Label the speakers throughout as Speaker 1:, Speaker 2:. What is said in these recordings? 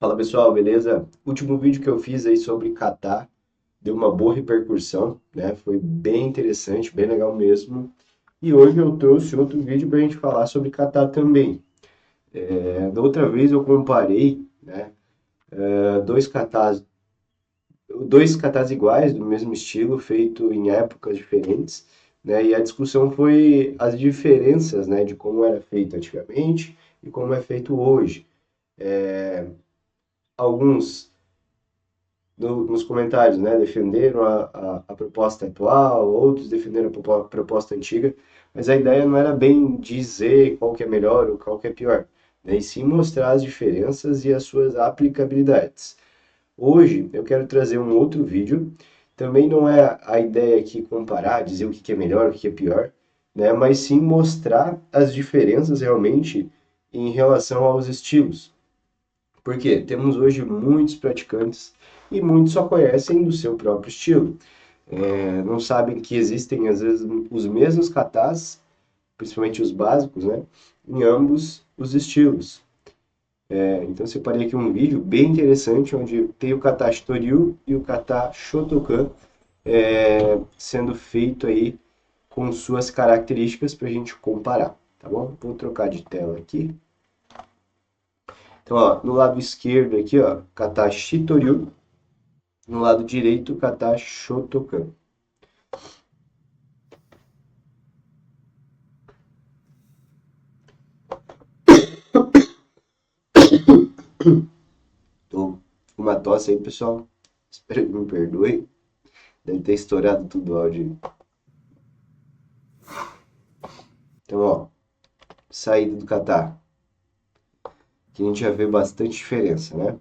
Speaker 1: Fala pessoal, beleza? Último vídeo que eu fiz aí sobre kata deu uma boa repercussão, né? Foi bem interessante, bem legal mesmo. E hoje eu trouxe outro vídeo para a gente falar sobre kata também. Da outra vez eu comparei, né, dois katas iguais, do mesmo estilo, feito em épocas diferentes, né? E a discussão foi as diferenças, né, de como era feito antigamente e como é feito hoje. Alguns nos comentários, né? Defenderam a proposta atual, outros defenderam a proposta antiga, mas a ideia não era bem dizer qual que é melhor ou qual que é pior, né? E sim mostrar as diferenças e as suas aplicabilidades. Hoje eu quero trazer um outro vídeo, também não é a ideia aqui comparar, dizer o que é melhor, o que é pior, né? Mas sim mostrar as diferenças realmente em relação aos estilos. Porque temos hoje muitos praticantes e muitos só conhecem do seu próprio estilo. Não sabem que existem, às vezes, os mesmos katas, principalmente os básicos, né? Em ambos os estilos. Então, eu separei aqui um vídeo bem interessante, onde tem o kata Shitoryu e o kata Shotokan sendo feito aí com suas características para a gente comparar, tá bom? Vou trocar de tela aqui. Então, ó, no lado esquerdo aqui, ó, kata Shitoryu. No lado direito, kata Shotokan. Tô com uma tosse aí, pessoal. Espero que me perdoe. Deve ter estourado tudo o áudio. Então, ó, saída do kata. Aqui a gente já vê bastante diferença, né?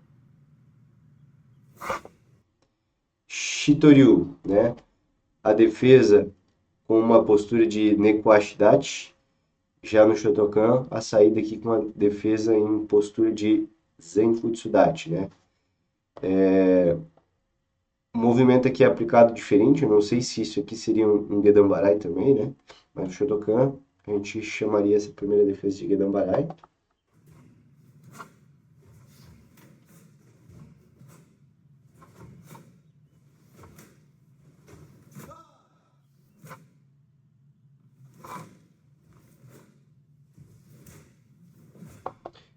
Speaker 1: Shitoryu, né? A defesa com uma postura de Nekoashidachi. Já no Shotokan, a saída aqui com a defesa em postura de Zenfutsudachi, né? O movimento aqui é aplicado diferente, eu não sei se isso aqui seria um Gedambarai também, né? Mas no Shotokan, a gente chamaria essa primeira defesa de Gedambarai.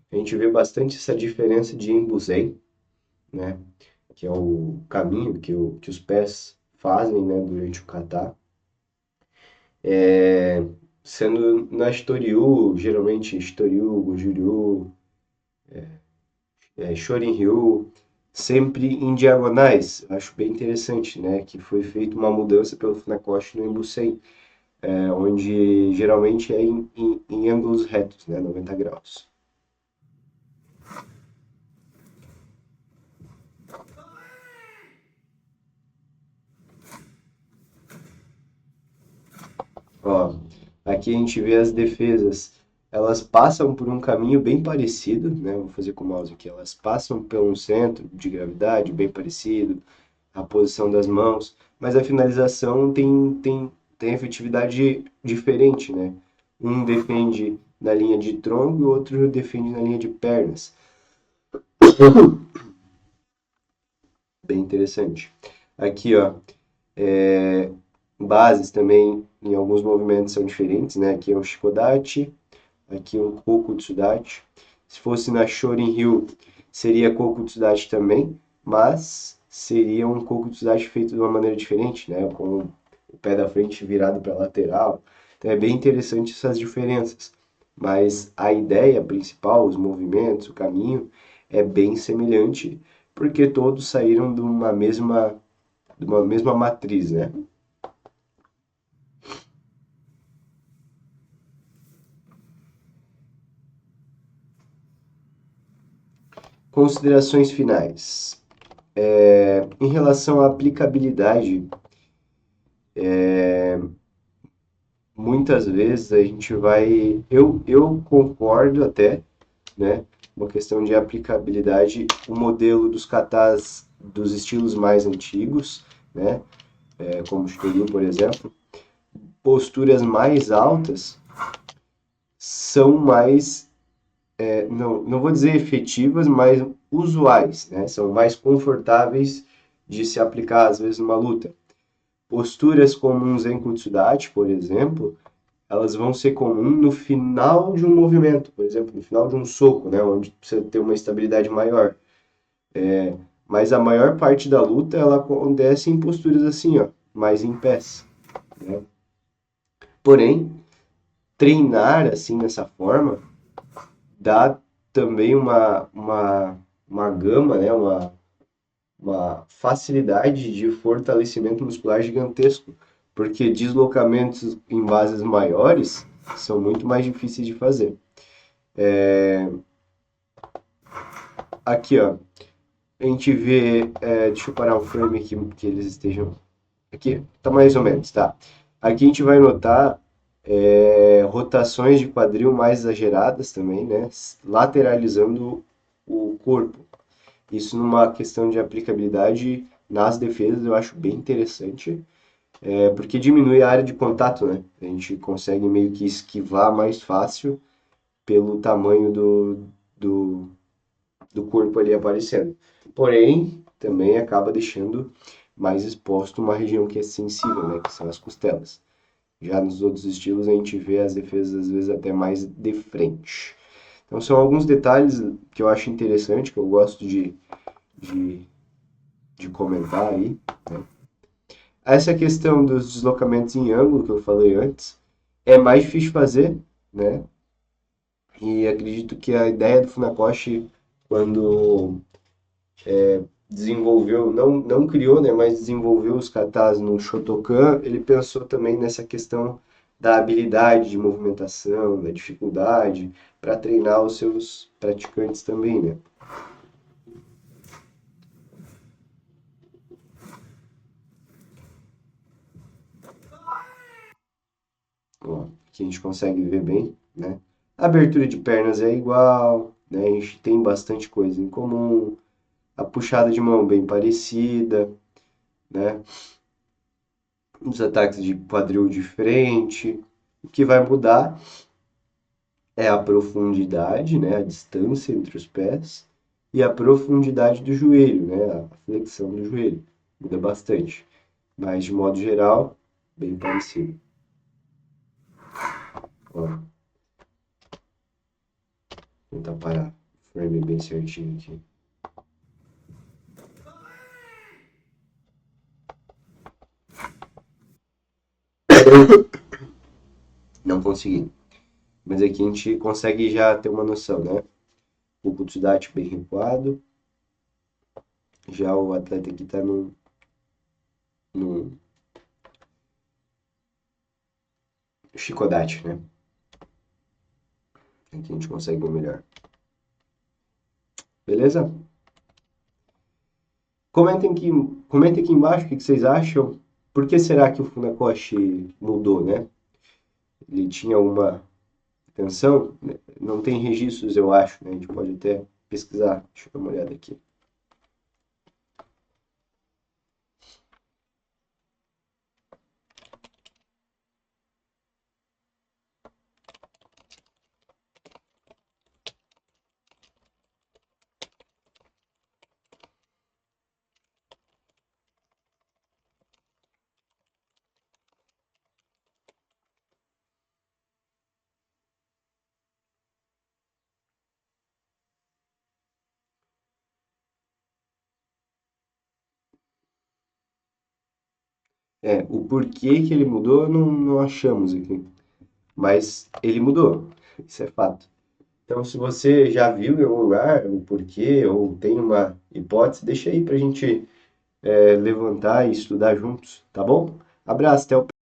Speaker 1: A gente vê bastante essa diferença de Embuzen, né? Que é o caminho que os pés fazem, né, durante o kata. Sendo na Shitoryu, geralmente Shitoryu, Gojuryu, Shorin-ryu, sempre em diagonais. Acho bem interessante, né? Que foi feita uma mudança pelo Funakoshi no Embusen, onde geralmente é em ângulos retos, né? 90 graus. Ó, aqui a gente vê as defesas. Elas passam por um caminho bem parecido, né? Vou fazer com o mouse aqui. Elas passam por um centro de gravidade bem parecido, a posição das mãos, mas a finalização tem efetividade diferente, né? Um defende na linha de tronco e o outro defende na linha de pernas. Bem interessante. Aqui, ó, bases também em alguns movimentos são diferentes, né? Aqui é um Shikodachi, aqui é um Kokutsudachi. Se fosse na Shorin-ryu, seria Kokutsudachi também, mas seria um Kokutsudachi feito de uma maneira diferente, né? Com o pé da frente virado para a lateral. Então é bem interessante essas diferenças. Mas a ideia principal, os movimentos, o caminho, é bem semelhante, porque todos saíram de uma mesma matriz, né? Considerações finais. Em relação à aplicabilidade, muitas vezes a gente vai. Eu concordo até, né? Uma questão de aplicabilidade, o modelo dos katas dos estilos mais antigos, né? Como o Shitoryu, por exemplo, posturas mais altas são mais não vou dizer efetivas, mas usuais, né? São mais confortáveis de se aplicar, às vezes, numa luta. Posturas comuns em Kutsudati, por exemplo, elas vão ser comuns no final de um movimento, por exemplo, no final de um soco, né? Onde precisa ter uma estabilidade maior. Mas a maior parte da luta, ela acontece em posturas assim, ó, mais em pés, né? Porém, treinar assim, dessa forma, dá também uma gama, né? Uma facilidade de fortalecimento muscular gigantesco, porque deslocamentos em bases maiores são muito mais difíceis de fazer. Aqui, ó, a gente vê, deixa eu parar o frame aqui que eles estejam. Aqui, tá mais ou menos, tá? Aqui a gente vai notar rotações de quadril mais exageradas também, né? Lateralizando o corpo. Isso numa questão de aplicabilidade nas defesas eu acho bem interessante, porque diminui a área de contato, né? A gente consegue meio que esquivar mais fácil pelo tamanho do, do corpo ali aparecendo. Porém, também acaba deixando mais exposto uma região que é sensível, né? Que são as costelas. Já nos outros estilos a gente vê as defesas às vezes até mais de frente. Então são alguns detalhes que eu acho interessante, que eu gosto de, de comentar aí. Né? Essa questão dos deslocamentos em ângulo que eu falei antes é mais difícil de fazer, né? E acredito que a ideia do Funakoshi, quando desenvolveu, não criou, né, mas desenvolveu os katas no Shotokan, ele pensou também nessa questão da habilidade de movimentação, da dificuldade, para treinar os seus praticantes também, né? Ó, aqui a gente consegue ver bem, né? A abertura de pernas é igual, né? A gente tem bastante coisa em comum. A puxada de mão bem parecida, né? Os ataques de quadril de frente. O que vai mudar é a profundidade, né? A distância entre os pés e a profundidade do joelho, né? A flexão do joelho. Muda bastante. Mas, de modo geral, bem parecido. Ó, vou tentar parar o frame bem certinho aqui. Não consegui. Mas aqui a gente consegue já ter uma noção, né? O Kutsudati bem recuado. Já o atleta aqui está no Shikodate, né? Aqui a gente consegue ver melhor. Beleza? Comentem aqui, comentem aqui embaixo o que vocês acham. Por que será que o Funakoshi mudou, né? Ele tinha uma intenção? Não tem registros, eu acho, né? A gente pode até pesquisar. Deixa eu dar uma olhada aqui. O porquê que ele mudou, não achamos aqui. Mas ele mudou. Isso é fato. Então, se você já viu em algum lugar o porquê ou tem uma hipótese, deixa aí pra gente levantar e estudar juntos, tá bom? Abraço, até o